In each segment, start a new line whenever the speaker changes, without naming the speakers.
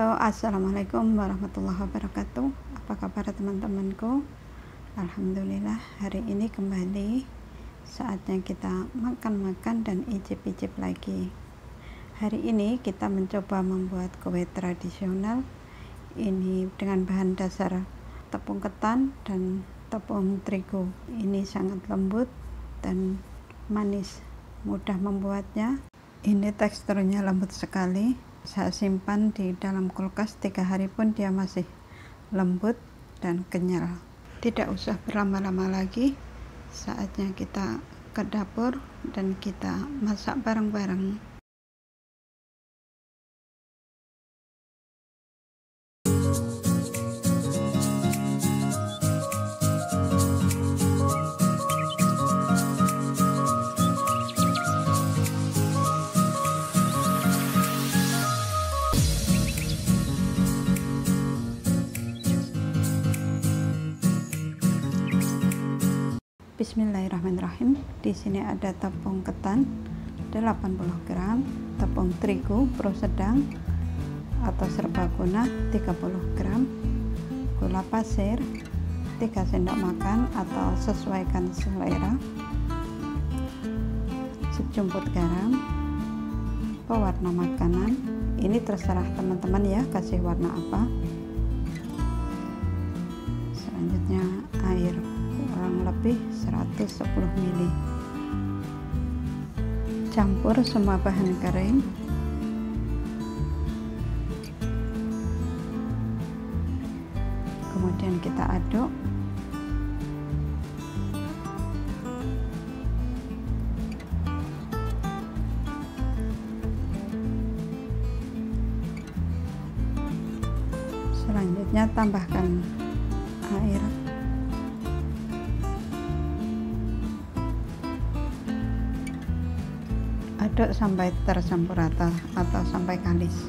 Halo, assalamualaikum warahmatullahi wabarakatuh. Apa kabar teman-temanku? Alhamdulillah, hari ini kembali saatnya kita makan-makan dan icip-icip lagi. Hari ini kita mencoba membuat kue tradisional ini dengan bahan dasar tepung ketan dan tepung terigu. Ini sangat lembut dan manis, mudah membuatnya. Ini teksturnya lembut sekali. Saya simpan di dalam kulkas 3 hari pun dia masih lembut dan kenyal. Tidak usah berlama-lama lagi, saatnya kita ke dapur dan kita masak bareng-bareng. Bismillahirrahmanirrahim. Di sini ada tepung ketan 80 gram, tepung terigu pro sedang atau serbaguna 30 gram, gula pasir 3 sendok makan atau sesuaikan selera, sejumput garam, pewarna makanan. Ini terserah teman-teman ya, kasih warna apa. Selanjutnya air kurang lebih 110 ml. Campur semua bahan kering. Kemudian kita aduk. Selanjutnya tambahkan air. Aduk sampai tercampur rata atau sampai kalis.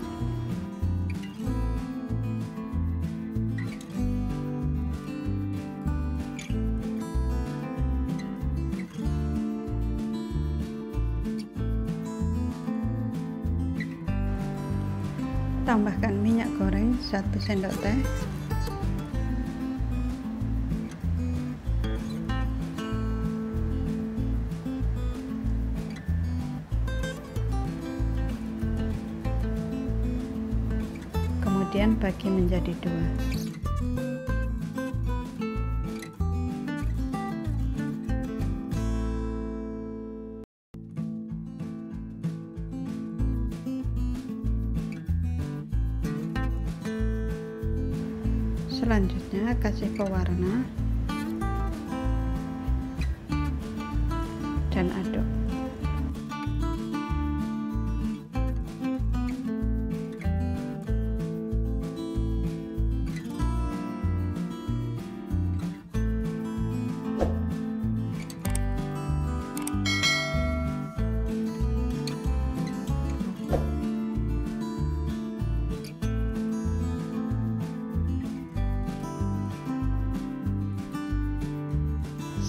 Tambahkan minyak goreng 1 sendok teh. Kemudian bagi menjadi 2. Selanjutnya kasih pewarna dan aduk.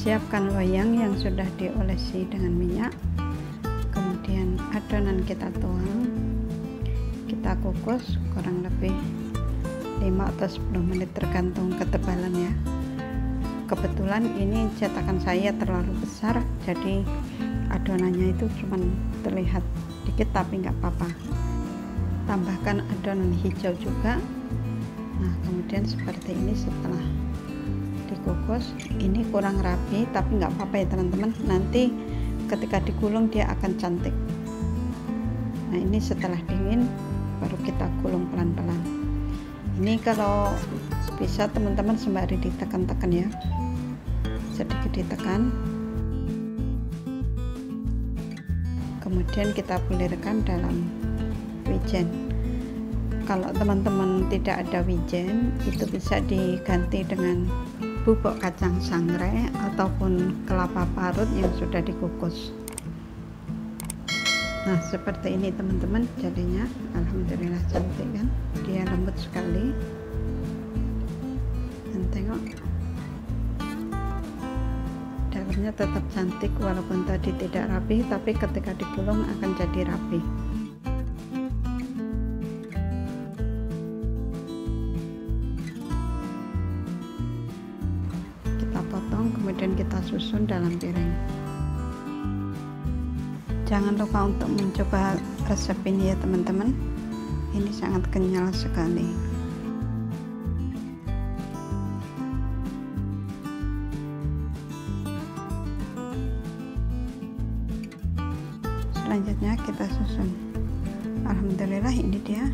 Siapkan loyang yang sudah diolesi dengan minyak. Kemudian adonan kita tuang. Kita kukus kurang lebih 5 atau 10 menit tergantung ketebalannya. Kebetulan ini cetakan saya terlalu besar, jadi adonannya itu cuma terlihat dikit, tapi nggak apa-apa. Tambahkan adonan hijau juga. Nah, kemudian seperti ini setelah dikukus. Ini kurang rapi tapi nggak apa-apa ya teman-teman, nanti ketika digulung dia akan cantik. Nah, ini setelah dingin baru kita gulung pelan-pelan. Ini kalau bisa teman-teman sembari ditekan-tekan ya, sedikit ditekan, kemudian kita bulirkan dalam wijen. Kalau teman-teman tidak ada wijen, itu bisa diganti dengan bubuk kacang sangrai ataupun kelapa parut yang sudah dikukus. Nah, seperti ini teman-teman jadinya. Alhamdulillah cantik kan, dia lembut sekali. Dan tengok, dalamnya tetap cantik walaupun tadi tidak rapi, tapi ketika digulung akan jadi rapi. kemudian kita susun dalam piring. Jangan lupa untuk mencoba resep ini ya teman-teman, ini sangat kenyal sekali. Selanjutnya kita susun. Alhamdulillah, ini dia.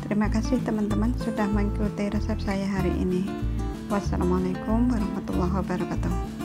Terima kasih teman-teman sudah mengikuti resep saya hari ini. Wassalamualaikum warahmatullahi wabarakatuh.